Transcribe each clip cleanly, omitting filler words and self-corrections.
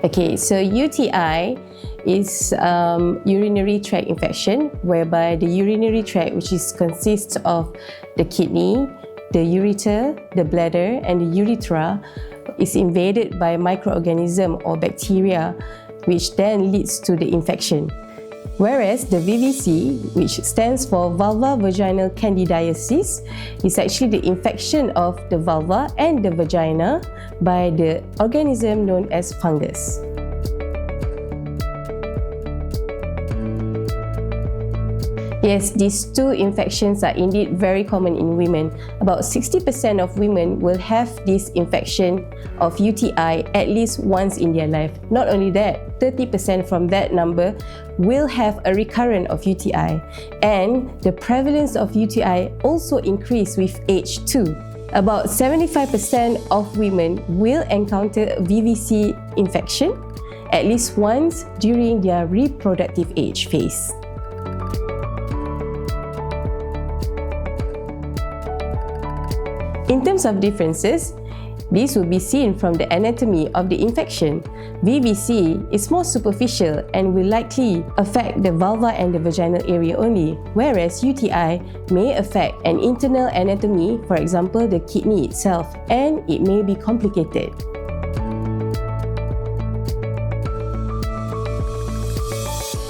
Okay, so UTI is urinary tract infection, whereby the urinary tract, which consists of the kidney, the ureter, the bladder, and the urethra, is invaded by microorganism or bacteria, which then leads to the infection. Whereas the VVC, which stands for vulvar vaginal candidiasis, is actually the infection of the vulva and the vagina by the organism known as fungus. Yes, these two infections are indeed very common in women. About 60% of women will have this infection of UTI at least once in their life. Not only that, 30% from that number will have a recurrent of UTI. And the prevalence of UTI also increase with age too. About 75% of women will encounter VVC infection at least once during their reproductive age phase. In terms of differences, this will be seen from the anatomy of the infection. VVC is more superficial and will likely affect the vulva and the vaginal area only, whereas UTI may affect an internal anatomy, for example, the kidney itself, and it may be complicated.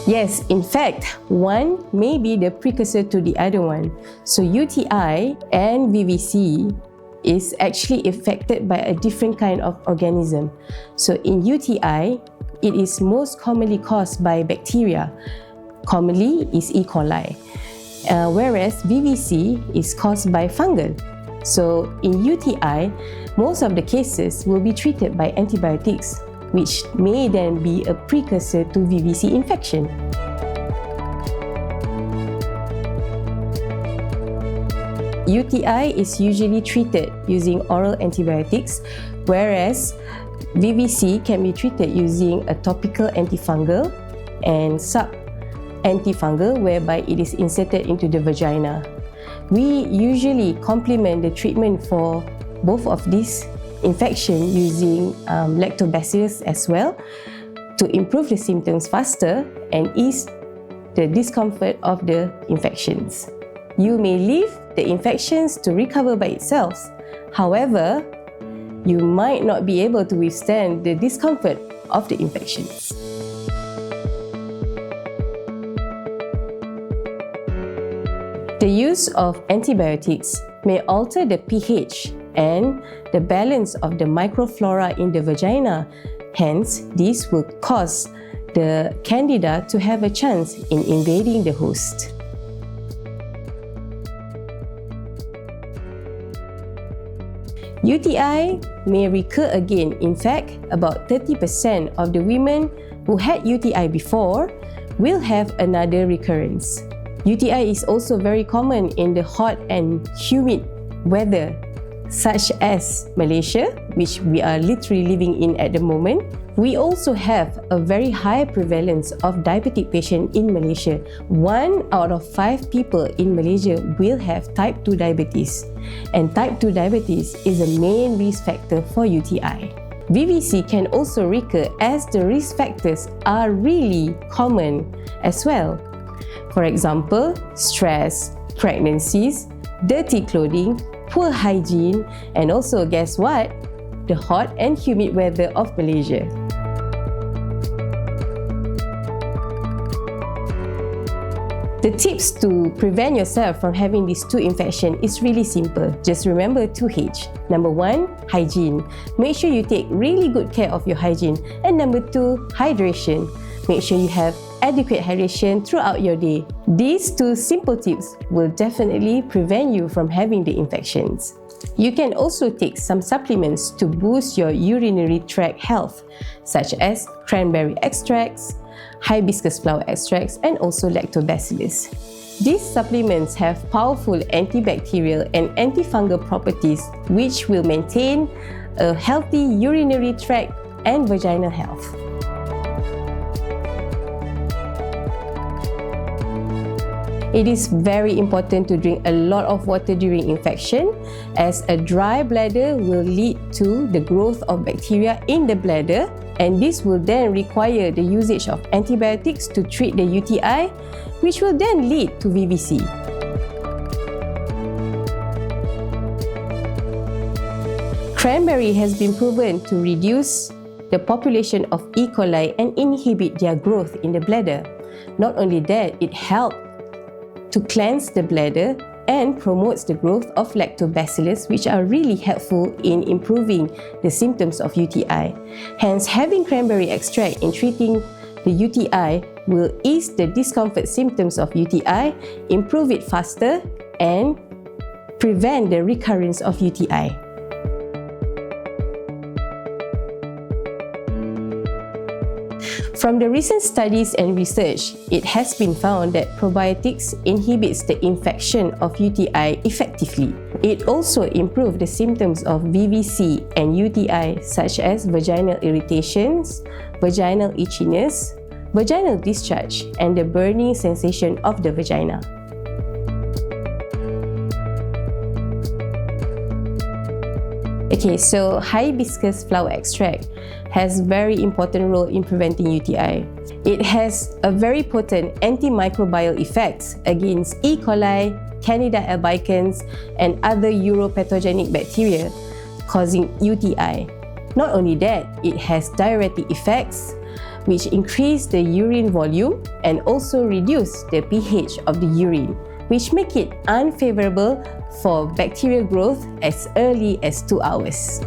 Yes, in fact, one may be the precursor to the other one. So UTI and VVC is actually affected by a different kind of organism. So in UTI, it is most commonly caused by bacteria. Commonly is E. coli. Whereas VVC is caused by fungal. So in UTI, most of the cases will be treated by antibiotics, which may then be a precursor to VVC infection. UTI is usually treated using oral antibiotics, whereas VVC can be treated using a topical antifungal and sub-antifungal, whereby it is inserted into the vagina. We usually complement the treatment for both of these infections using lactobacillus as well to improve the symptoms faster and ease the discomfort of the infections. You may leave the infections to recover by itself. However, you might not be able to withstand the discomfort of the infections. The use of antibiotics may alter the pH and the balance of the microflora in the vagina. Hence, this will cause the candida to have a chance in invading the host. UTI may recur again. In fact, about 30% of the women who had UTI before will have another recurrence. UTI is also very common in the hot and humid weather, such as Malaysia, which we are literally living in at the moment. We also have a very high prevalence of diabetic patients in Malaysia. 1 out of 5 people in Malaysia will have type 2 diabetes. And type 2 diabetes is a main risk factor for UTI. VVC can also recur as the risk factors are really common as well. For example, stress, pregnancies, dirty clothing, poor hygiene, and also guess what? The hot and humid weather of Malaysia. The tips to prevent yourself from having these two infections is really simple. Just remember 2H. Number 1, hygiene. Make sure you take really good care of your hygiene. And number 2, hydration. Make sure you have adequate hydration throughout your day. These two simple tips will definitely prevent you from having the infections. You can also take some supplements to boost your urinary tract health, such as cranberry extracts, hibiscus flower extracts, and also lactobacillus. These supplements have powerful antibacterial and antifungal properties which will maintain a healthy urinary tract and vaginal health. It is very important to drink a lot of water during infection, as a dry bladder will lead to the growth of bacteria in the bladder, and this will then require the usage of antibiotics to treat the UTI, which will then lead to VVC. Cranberry has been proven to reduce the population of E. coli and inhibit their growth in the bladder. Not only that, it helps to cleanse the bladder and promotes the growth of lactobacillus, which are really helpful in improving the symptoms of UTI. Hence, having cranberry extract in treating the UTI will ease the discomfort symptoms of UTI, improve it faster, and prevent the recurrence of UTI. From the recent studies and research, it has been found that probiotics inhibits the infection of UTI effectively. It also improves the symptoms of VVC and UTI such as vaginal irritations, vaginal itchiness, vaginal discharge, and the burning sensation of the vagina. Okay, so hibiscus flower extract has very important role in preventing UTI. It has a very potent antimicrobial effect against E. coli, Candida albicans, and other uropathogenic bacteria causing UTI. Not only that, it has diuretic effects which increase the urine volume and also reduce the pH of the urine, which make it unfavorable for bacterial growth as early as 2 hours.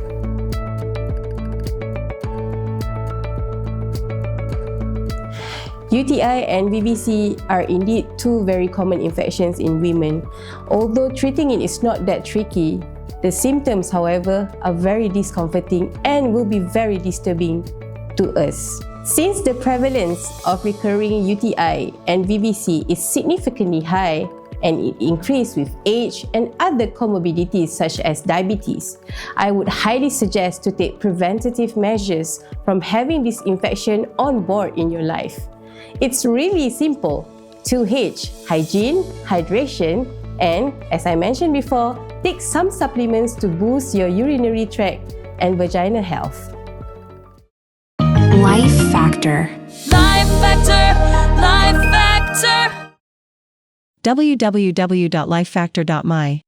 UTI and VVC are indeed two very common infections in women. Although treating it is not that tricky, the symptoms, however, are very discomforting and will be very disturbing to us. Since the prevalence of recurring UTI and VVC is significantly high, and it increases with age and other comorbidities such as diabetes, I would highly suggest to take preventative measures from having this infection on board in your life. It's really simple. 2H, hygiene, hydration, and as I mentioned before, take some supplements to boost your urinary tract and vaginal health. Life Factor. Life Factor. Life Factor. www.lifefactor.my